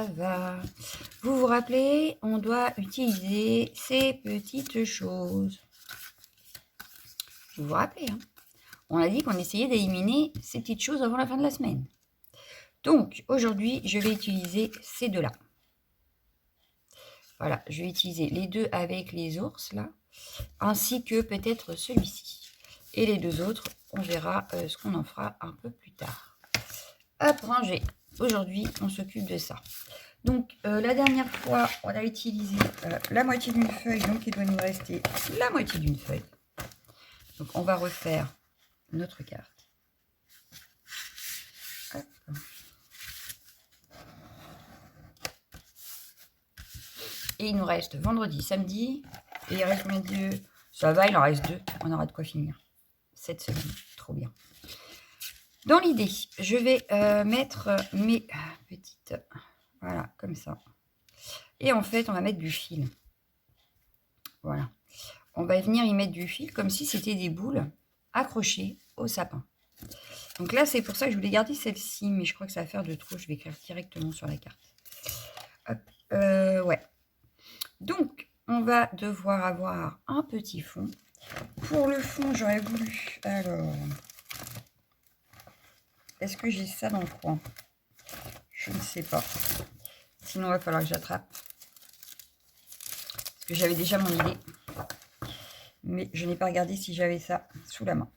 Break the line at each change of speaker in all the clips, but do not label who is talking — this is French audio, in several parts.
ça va. Vous vous rappelez, on doit utiliser ces petites choses. Vous vous rappelez, hein? On a dit qu'on essayait d'éliminer ces petites choses avant la fin de la semaine. Donc, aujourd'hui, je vais utiliser ces deux-là. Voilà, je vais utiliser les deux avec les ours, là, ainsi que peut-être celui-ci. Et les deux autres, on verra ce qu'on en fera un peu plus tard. Hop, ranger. Aujourd'hui, on s'occupe de ça. Donc, la dernière fois, on a utilisé la moitié d'une feuille, donc il doit nous rester la moitié d'une feuille. Donc, on va refaire notre carte. Hop. Et il nous reste vendredi, samedi. Et il reste combien de dieux? Ça va, il en reste 2. On aura de quoi finir cette semaine. Trop bien. Dans l'idée, je vais mettre mes petites... Voilà, comme ça. Et en fait, on va mettre du fil. Voilà. On va venir y mettre du fil comme si c'était des boules accrochées au sapin. Donc là, c'est pour ça que je voulais garder celle-ci, mais je crois que ça va faire de trop. Je vais écrire directement sur la carte. Hop, ouais. Donc, on va devoir avoir un petit fond. Pour le fond, j'aurais voulu... Alors, est-ce que j'ai ça dans le coin? Je ne sais pas. Sinon, il va falloir que j'attrape. Parce que j'avais déjà mon idée. Mais je n'ai pas regardé si j'avais ça sous la main.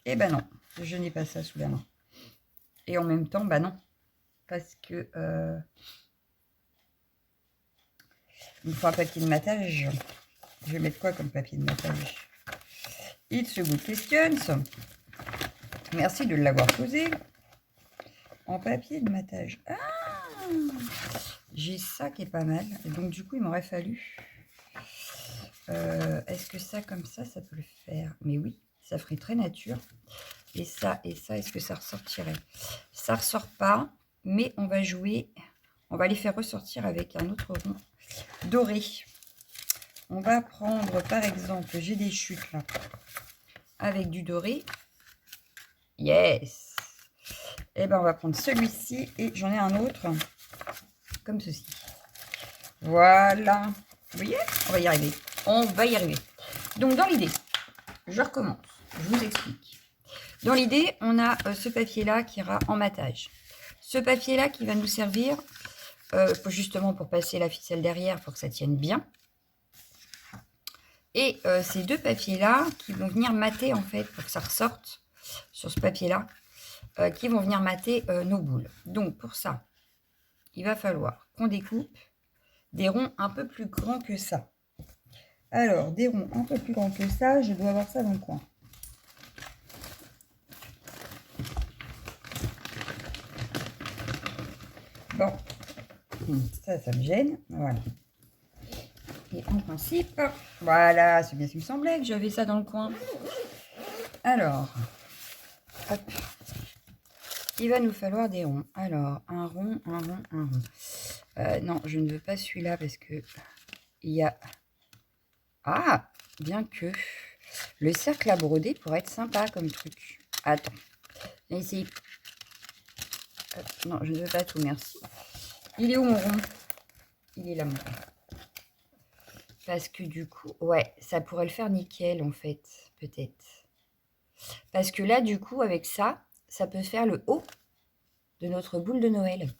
Eh ben non, je n'ai pas ça sous la main. Et en même temps, bah non. Parce que... il me faut un papier de matage. Je vais mettre quoi comme papier de matage? It's a good questions. Merci de l'avoir posé. En papier de matage. Ah, j'ai ça qui est pas mal. Et donc, du coup, il m'aurait fallu... est-ce que ça, comme ça peut le faire? Mais oui, ça ferait très nature. Et ça, est-ce que ça ressortirait? Ça ressort pas, mais on va jouer... On va les faire ressortir avec un autre rond doré. On va prendre, par exemple, j'ai des chutes là, avec du doré. Yes! Et ben on va prendre celui-ci et j'en ai un autre, comme ceci. Voilà. Vous voyez? On va y arriver. On va y arriver. Donc, dans l'idée, je recommence. Je vous explique. Dans l'idée, on a ce papier-là qui ira en matage. Ce papier-là qui va nous servir justement pour passer la ficelle derrière pour que ça tienne bien. Et ces deux papiers-là qui vont venir mater, en fait, pour que ça ressorte sur ce papier-là, qui vont venir mater nos boules. Donc, pour ça, il va falloir qu'on découpe des ronds un peu plus grands que ça. Alors, des ronds un peu plus grands que ça, je dois avoir ça dans le coin. Bon, ça me gêne. Voilà. Et en principe, voilà, c'est bien ce qui me semblait que j'avais ça dans le coin. Alors, hop. Il va nous falloir des ronds. Alors, un rond, un rond, un rond. Non, je ne veux pas celui-là parce que il y a... Ah, bien que le cercle à broder pourrait être sympa comme truc. Attends, viens ici. Non, je ne veux pas tout, merci. Il est où mon rond? Il est là, mon rond. Parce que du coup, ouais, ça pourrait le faire nickel en fait, peut-être. Parce que là, du coup, avec ça, ça peut faire le haut de notre boule de Noël.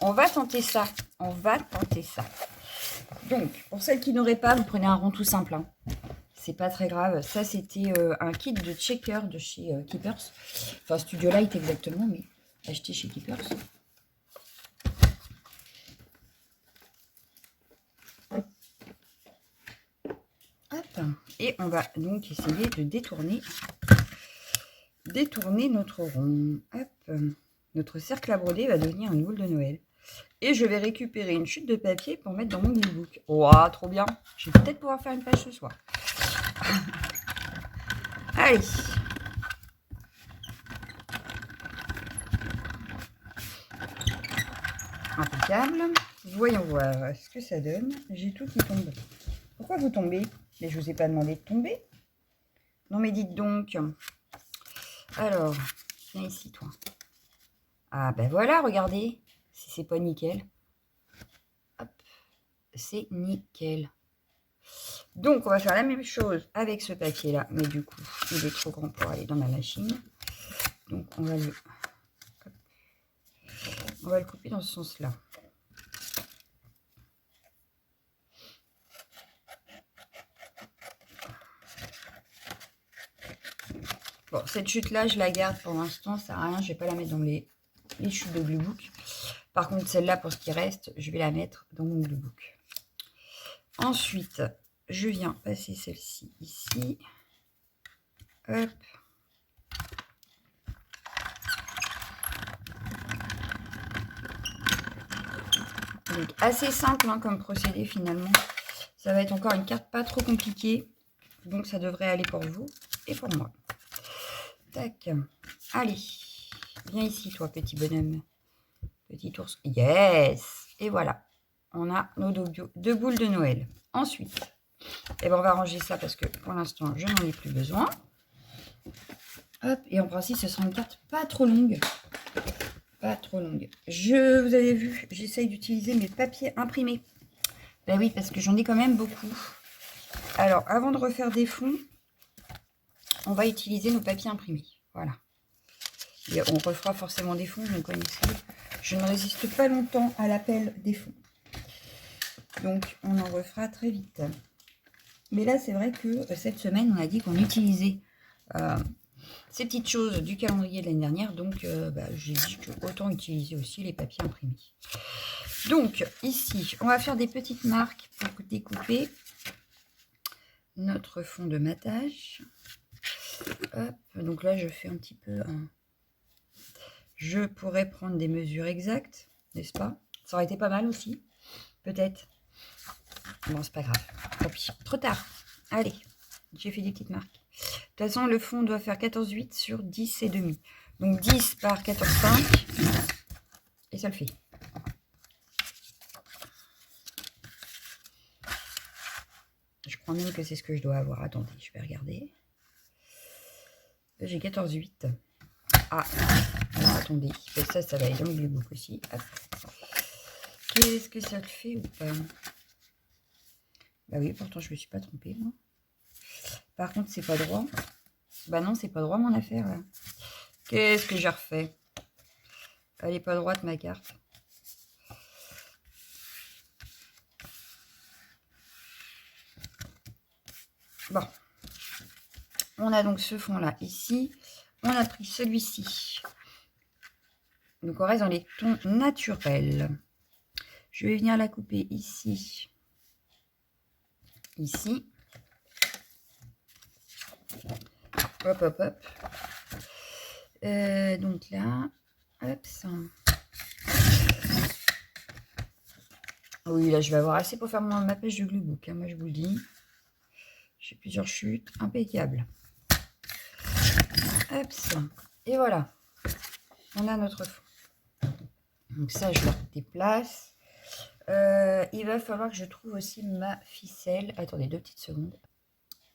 On va tenter ça. On va tenter ça. Donc, pour celles qui n'auraient pas, vous prenez un rond tout simple. Hein. C'est pas très grave. Ça, c'était un kit de checker de chez Keepers. Enfin, Studio Light exactement, mais acheté chez Keepers. Hop. Et on va donc essayer de détourner notre rond. Hop. Notre cercle à broder va devenir une boule de Noël. Et je vais récupérer une chute de papier pour mettre dans mon book. Waouh, trop bien. Je vais peut-être pouvoir faire une page ce soir. Allez. Impeccable. Voyons voir ce que ça donne. J'ai tout qui tombe. Pourquoi vous tombez? Mais je vous ai pas demandé de tomber. Non mais dites donc. Alors, viens ici toi. Ah ben voilà, regardez. Si c'est pas nickel. c'est nickel. Donc, on va faire la même chose avec ce papier-là, mais du coup, il est trop grand pour aller dans ma machine. Donc, on va le couper dans ce sens-là. Bon, cette chute-là, je la garde pour l'instant, ça sert à rien, je ne vais pas la mettre dans les chutes de Gluebook. Par contre, celle-là, pour ce qui reste, je vais la mettre dans mon Gluebook. Ensuite, je viens passer celle-ci ici. Hop. Donc, assez simple hein, comme procédé finalement. Ça va être encore une carte pas trop compliquée. Donc, ça devrait aller pour vous et pour moi. Tac. Allez. Viens ici, toi, petit bonhomme. Petit ours. Yes. Et voilà. On a nos deux boules de Noël. Ensuite, eh ben, on va ranger ça parce que pour l'instant, je n'en ai plus besoin. Hop. Et en principe, ce sera une carte pas trop longue. Pas trop longue. Vous avez vu, j'essaye d'utiliser mes papiers imprimés. Ben oui, parce que j'en ai quand même beaucoup. Alors, avant de refaire des fonds, on va utiliser nos papiers imprimés. Voilà. Et on refera forcément des fonds, vous me connaissez. Je ne résiste pas longtemps à l'appel des fonds. Donc, on en refera très vite. Mais là, c'est vrai que cette semaine, on a dit qu'on utilisait ces petites choses du calendrier de l'année dernière. Donc, j'ai dit que autant utiliser aussi les papiers imprimés. Donc, ici, on va faire des petites marques pour découper notre fond de matage. Hop, donc là, je fais un petit peu... Je pourrais prendre des mesures exactes, n'est-ce pas? Ça aurait été pas mal aussi, peut-être. Bon, c'est pas grave. Tant pis. Trop tard. Allez, j'ai fait des petites marques. De toute façon, le fond doit faire 14,8 sur 10,5. Donc 10 par 14,5. Et ça le fait. Je crois même que c'est ce que je dois avoir. Attendez, je vais regarder. J'ai 14,8. Ah, alors attendez. Ça va aller dans le Gluebook aussi. Qu'est-ce que ça te fait ou pas? Bah oui, pourtant je me suis pas trompée, moi. Par contre, c'est pas droit. Bah non, c'est pas droit mon affaire. Qu'est-ce que j'ai refait? Elle est pas droite ma carte. Bon. On a donc ce fond-là ici. On a pris celui-ci. Donc on reste dans les tons naturels. Je vais venir la couper ici. Ici. Hop, hop, hop. Donc là, hop, ça. Oui, là, je vais avoir assez pour faire ma pêche de Gluebook, hein, moi, je vous le dis. J'ai plusieurs chutes, impeccable. Hop, ça. Et voilà. On a notre fond. Donc ça, je le déplace. Il va falloir que je trouve aussi ma ficelle. Attendez, 2 petites secondes.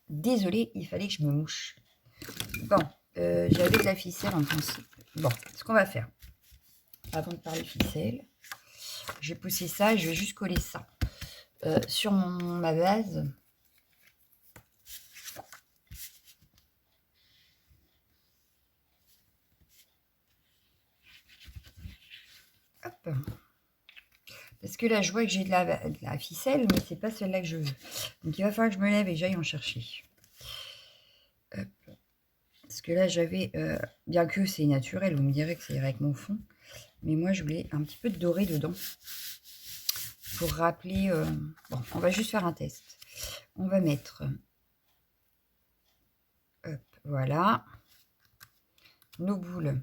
Désolée, il fallait que je me mouche. Bon, j'avais de la ficelle en principe. Bon, ce qu'on va faire, avant de parler ficelle, je vais pousser ça et je vais juste coller ça sur ma base. Hop. Parce que là, je vois que j'ai de la ficelle, mais c'est pas celle-là que je veux. Donc, il va falloir que je me lève et j'aille en chercher. Hop. Parce que là, j'avais, bien que c'est naturel, vous me direz que ça irait avec mon fond. Mais moi, je voulais un petit peu de doré dedans. Pour rappeler... bon, on va juste faire un test. On va mettre... hop, voilà. Nos boules.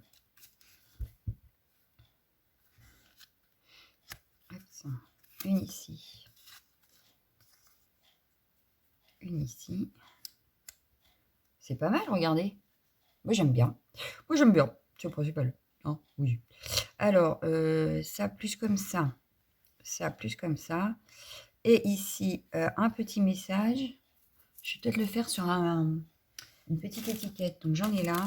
Une ici. Une ici. C'est pas mal, regardez. Moi, j'aime bien. Moi, j'aime bien. C'est le principal. Hein, oui. Alors, ça plus comme ça. Ça plus comme ça. Et ici, un petit message. Je vais peut-être le faire sur une petite étiquette. Donc, j'en ai là.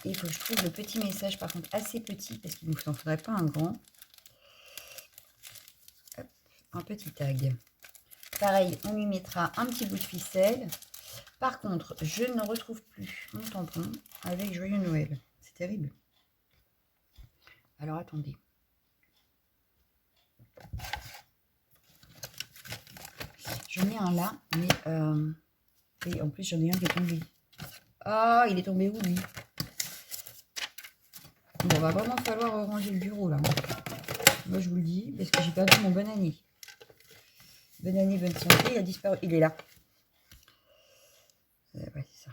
Et il faut que je trouve le petit message, par contre, assez petit, parce qu'il ne nous en faudrait pas un grand. un petit tag. Pareil, on lui mettra un petit bout de ficelle. Par contre, je ne retrouve plus mon tampon avec Joyeux Noël. C'est terrible. Alors, attendez. J'en ai un là, mais... Et en plus, j'en ai un qui est tombé. Ah, il est tombé où, lui? Bon, va vraiment falloir ranger le bureau, là. Moi, je vous le dis, parce que j'ai perdu mon bonne année. Bonne année, bonne santé, il a disparu. Il est là. Ouais, c'est ça.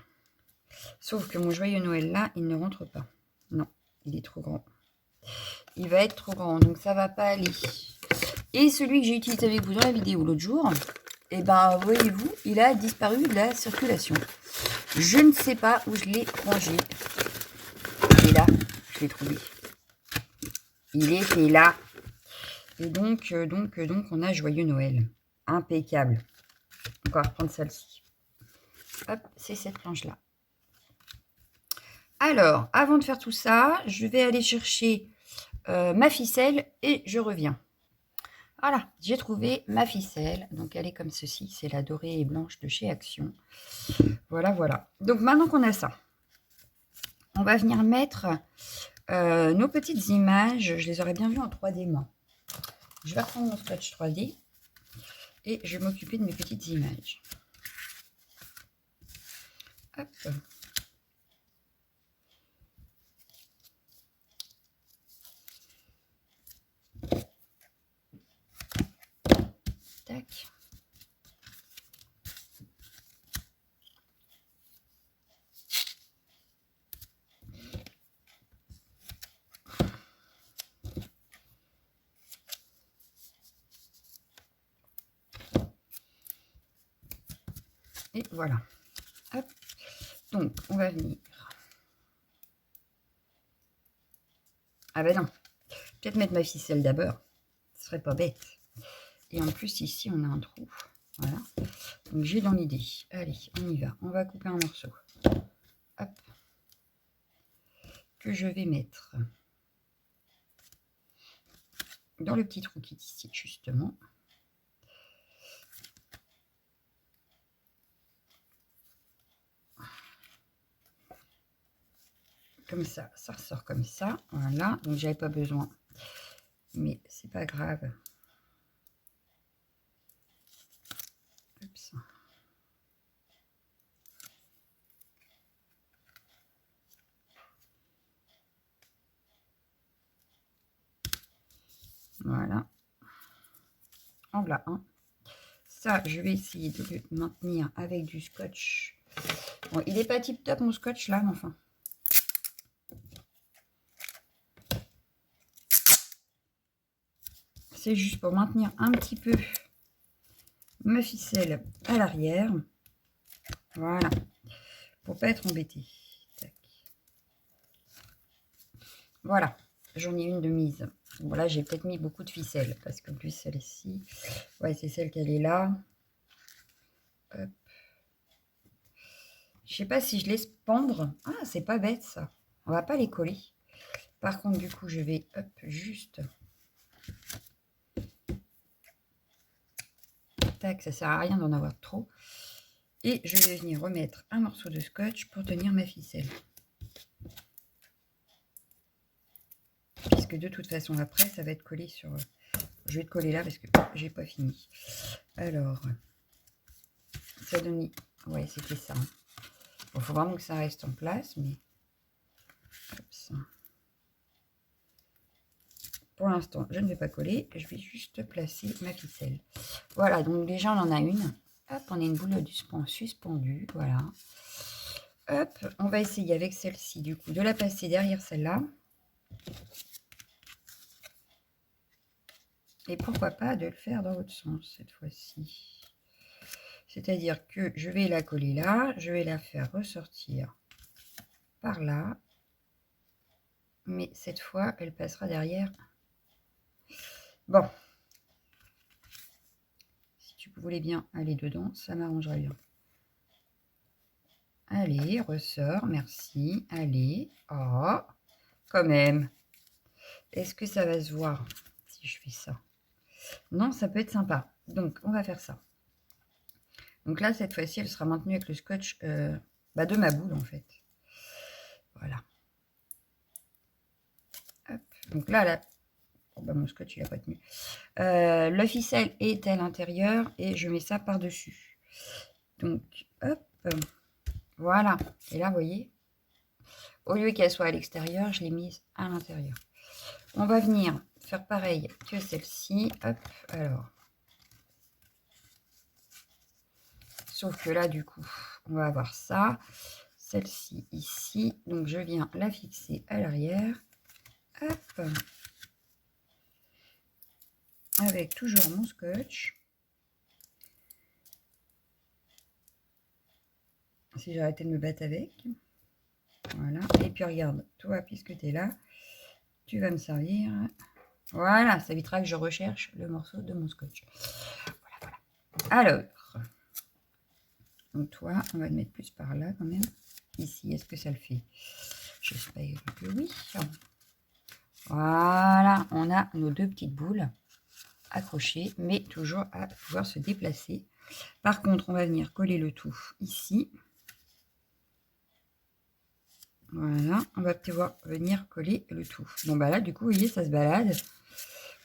Sauf que mon Joyeux Noël, là, il ne rentre pas. Non, il est trop grand. Il va être trop grand, donc ça va pas aller. Et celui que j'ai utilisé avec vous dans la vidéo l'autre jour, eh ben, voyez-vous, il a disparu de la circulation. Je ne sais pas où je l'ai rangé. Et là, je l'ai trouvé. Il était là. Et donc, on a Joyeux Noël. Impeccable. On va reprendre celle-ci. Hop, c'est cette planche-là. Alors, avant de faire tout ça, je vais aller chercher ma ficelle et je reviens. Voilà, j'ai trouvé ma ficelle. Donc, elle est comme ceci. C'est la dorée et blanche de chez Action. Voilà, voilà. Donc, maintenant qu'on a ça, on va venir mettre nos petites images. Je les aurais bien vues en 3D, moi. Je vais reprendre mon scotch 3D et je vais m'occuper de mes petites images. Hop. Tac. Et voilà. Hop. Donc, on va venir. Ah ben non. Peut-être mettre ma ficelle d'abord. Ce serait pas bête. Et en plus, ici, on a un trou. Voilà. Donc, j'ai dans l'idée. Allez, on y va. On va couper un morceau. Hop. Que je vais mettre dans le petit trou qui est ici, justement. Comme ça ressort comme ça. Voilà. Donc, j'avais pas besoin. Mais c'est pas grave. Oups. Voilà. En voilà un. Ça, je vais essayer de le maintenir avec du scotch. Bon, il n'est pas tip top mon scotch là, mais enfin. C'est juste pour maintenir un petit peu ma ficelle à l'arrière. Voilà. Pour pas être embêté. Tac. Voilà. J'en ai une de mise. Bon, là, j'ai peut-être mis beaucoup de ficelle. Parce qu'en plus, celle-ci, ouais, c'est celle qu'elle est là. Hop. Je sais pas si je laisse pendre. Ah, c'est pas bête, ça. On va pas les coller. Par contre, du coup, je vais, hop, juste... Tac, ça sert à rien d'en avoir trop. Et je vais venir remettre un morceau de scotch pour tenir ma ficelle. Puisque de toute façon, après, ça va être collé sur... Je vais te coller là parce que j'ai pas fini. Alors, ça donne... Ouais, c'était ça. Bon, faut vraiment que ça reste en place, mais... Hop, ça. Pour l'instant, je ne vais pas coller. Je vais juste placer ma ficelle. Voilà, donc déjà, on en a une. Hop, on a une boule suspendue. Voilà. Hop, on va essayer avec celle-ci, du coup, de la passer derrière celle-là. Et pourquoi pas de le faire dans l'autre sens, cette fois-ci. C'est-à-dire que je vais la coller là. Je vais la faire ressortir par là. Mais cette fois, elle passera derrière. Bon. Si tu voulais bien aller dedans, ça m'arrangerait bien. Allez, ressort, merci. Allez. Oh, quand même. Est-ce que ça va se voir si je fais ça? Non, ça peut être sympa. Donc, on va faire ça. Donc là, cette fois-ci, elle sera maintenue avec le scotch de ma boule, en fait. Voilà. Hop. Donc là, oh, mon scotch, il n'a pas tenu. La ficelle est à l'intérieur et je mets ça par-dessus. Donc, hop. Voilà. Et là, vous voyez, au lieu qu'elle soit à l'extérieur, je l'ai mise à l'intérieur. On va venir faire pareil que celle-ci. Hop, alors. Sauf que là, du coup, on va avoir ça. Celle-ci ici. Donc, je viens la fixer à l'arrière. Hop. Avec toujours mon scotch. Si j'ai arrêté de me battre avec. Voilà. Et puis, regarde, toi, puisque tu es là, tu vas me servir. Voilà, ça évitera que je recherche le morceau de mon scotch. Voilà, voilà. Alors, donc toi, on va le mettre plus par là quand même. Ici, est-ce que ça le fait? J'espère que oui. Voilà, on a nos deux petites boules accrochées, mais toujours à pouvoir se déplacer. Par contre, on va venir coller le tout ici. Voilà, on va pouvoir venir coller le tout. Bon, bah là, du coup, vous voyez, ça se balade.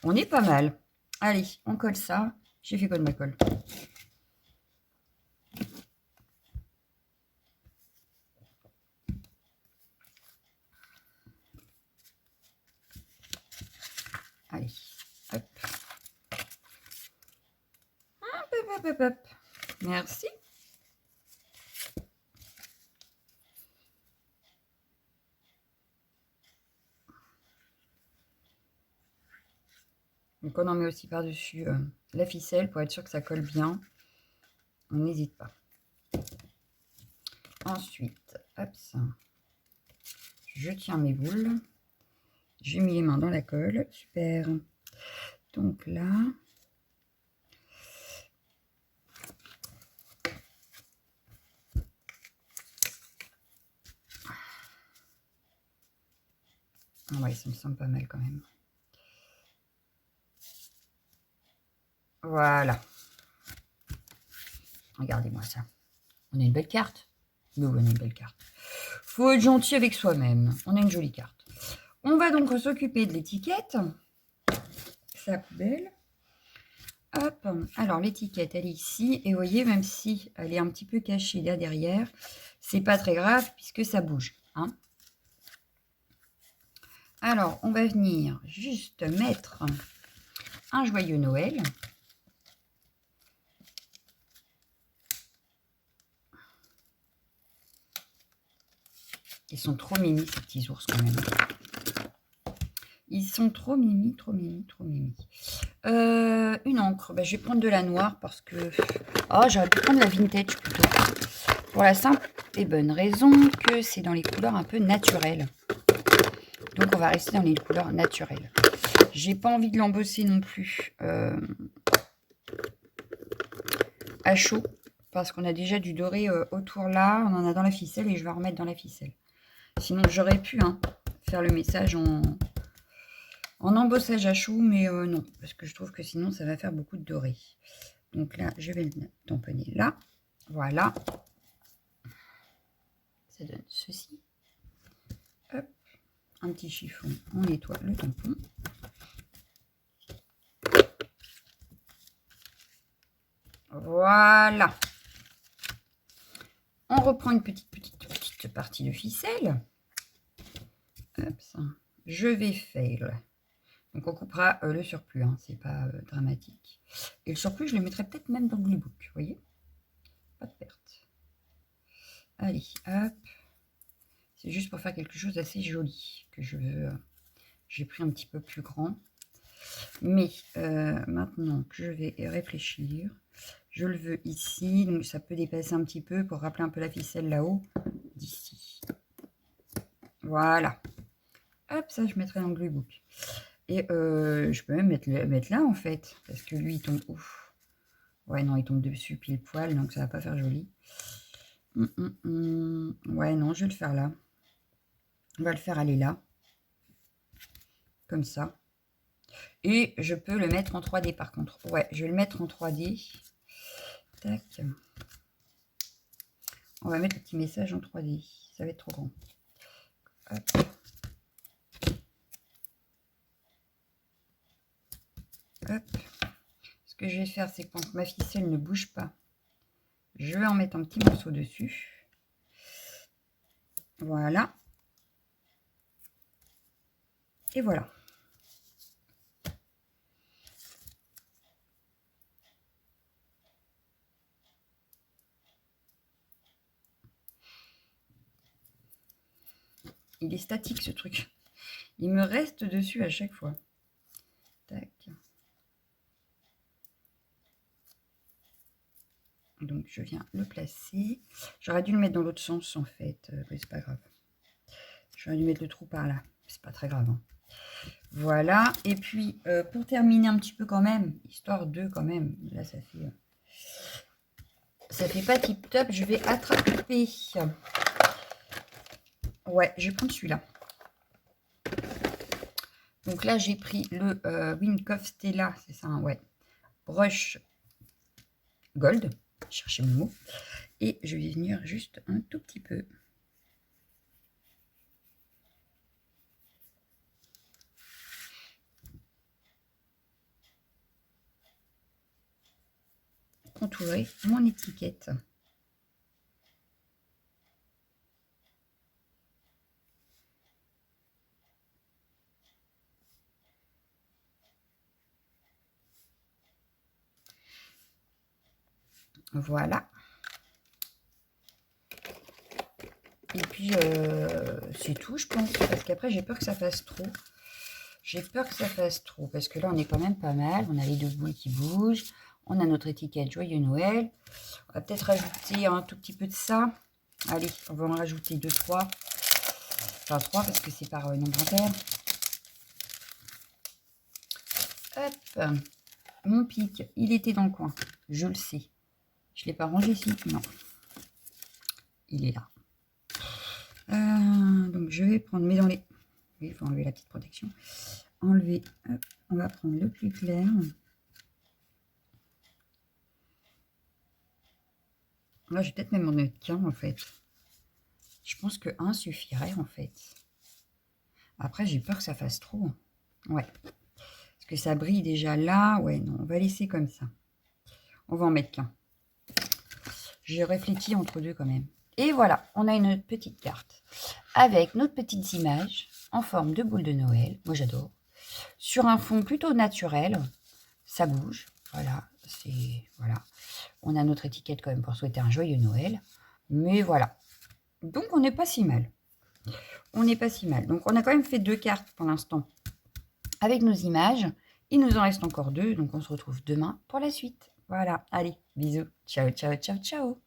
On est pas mal. Allez, on colle ça. J'ai fait colle ma colle. Allez, hop. Hop, hop, hop, hop. Merci. Donc on en met aussi par-dessus la ficelle pour être sûr que ça colle bien. On n'hésite pas. Ensuite, hop, ça. Je tiens mes boules. J'ai mis les mains dans la colle. Super. Donc là. Ah ouais, ça me semble pas mal quand même. Voilà. Regardez-moi ça. On a une belle carte. Mais oui, on a une belle carte. Faut être gentil avec soi-même. On a une jolie carte. On va donc s'occuper de l'étiquette. Sa poubelle. Hop. Alors, l'étiquette, elle est ici. Et vous voyez, même si elle est un petit peu cachée là derrière, c'est pas très grave puisque ça bouge. Hein. Alors, on va venir juste mettre un joyeux Noël. Ils sont trop mimi, ces petits ours, quand même. Ils sont trop mimi, trop mimi, trop mimi. Une encre. Bah, je vais prendre de la noire parce que... Oh, j'aurais pu prendre la vintage plutôt. Pour la simple et bonne raison que c'est dans les couleurs un peu naturelles. Donc, on va rester dans les couleurs naturelles. J'ai pas envie de l'embosser non plus à chaud. Parce qu'on a déjà du doré autour là. On en a dans la ficelle et je vais en remettre dans la ficelle. Sinon, j'aurais pu faire le message en embossage à chaud, mais non, parce que je trouve que sinon, ça va faire beaucoup de doré. Donc là, je vais le tamponner là. Voilà. Ça donne ceci. Hop. Un petit chiffon, on nettoie le tampon. Voilà. On reprend une petite partie de ficelle. Hop, ça. Je vais faire... Donc on coupera le surplus, c'est pas dramatique. Et le surplus, je le mettrai peut-être même dans le glue book, vous voyez. Pas de perte. Allez, hop. C'est juste pour faire quelque chose d'assez joli que je veux. J'ai pris un petit peu plus grand. Mais maintenant que je vais réfléchir, je le veux ici. Donc ça peut dépasser un petit peu pour rappeler un peu la ficelle là-haut, d'ici. Voilà. Hop, ça je mettrai dans le glue book. Et je peux même mettre là en fait. Parce que lui il tombe ouf. Ouais non, il tombe dessus pile poil, donc ça va pas faire joli. Ouais non, je vais le faire là. On va le faire aller là. Comme ça. Et je peux le mettre en 3D par contre. Ouais, je vais le mettre en 3D. Tac. On va mettre le petit message en 3D. Ça va être trop grand. Hop. Hop. Ce que je vais faire, c'est que quand ma ficelle ne bouge pas, je vais en mettre un petit morceau dessus. Voilà. Et voilà. Il est statique ce truc. Il me reste dessus à chaque fois. Tac. Donc je viens le placer. J'aurais dû le mettre dans l'autre sens en fait. Mais c'est pas grave. J'aurais dû mettre le trou par là. C'est pas très grave. Hein. Voilà. Et puis pour terminer un petit peu quand même, histoire de quand même. Là ça fait pas tip top. Je vais attraper. Ouais, je vais prendre celui-là. Donc là, j'ai pris le Wincoff Stella, c'est ça, hein, ouais. Brush Gold, cherchez le mot. Et je vais venir juste un tout petit peu. Contourer mon étiquette. Voilà. Et puis, c'est tout, je pense. Parce qu'après, j'ai peur que ça fasse trop. J'ai peur que ça fasse trop. Parce que là, on est quand même pas mal. On a les deux boules qui bougent. On a notre étiquette Joyeux Noël. On va peut-être rajouter un tout petit peu de ça. Allez, on va en rajouter 2, 3. Enfin, 3 parce que c'est par nombre impair. Hop. Mon pic, il était dans le coin. Je le sais. Je ne l'ai pas rangé ici. Non. Il est là. Donc, je vais prendre, mais dans les... Oui, il faut enlever la petite protection. Enlever. Hop. On va prendre le plus clair. Là, je vais peut-être même en mettre qu'un, en fait. Je pense que un suffirait, en fait. Après, j'ai peur que ça fasse trop. Ouais. Parce que ça brille déjà là. Ouais, non, on va laisser comme ça. On va en mettre qu'un. J'ai réfléchi entre deux quand même. Et voilà, on a une petite carte avec nos petites images en forme de boule de Noël. Moi, j'adore. Sur un fond plutôt naturel. Ça bouge. Voilà, c'est... Voilà. On a notre étiquette quand même pour souhaiter un joyeux Noël. Mais voilà. Donc, on n'est pas si mal. On n'est pas si mal. Donc, on a quand même fait 2 cartes pour l'instant avec nos images. Il nous en reste encore 2. Donc, on se retrouve demain pour la suite. Voilà. Allez, bisous. Ciao, ciao, ciao, ciao.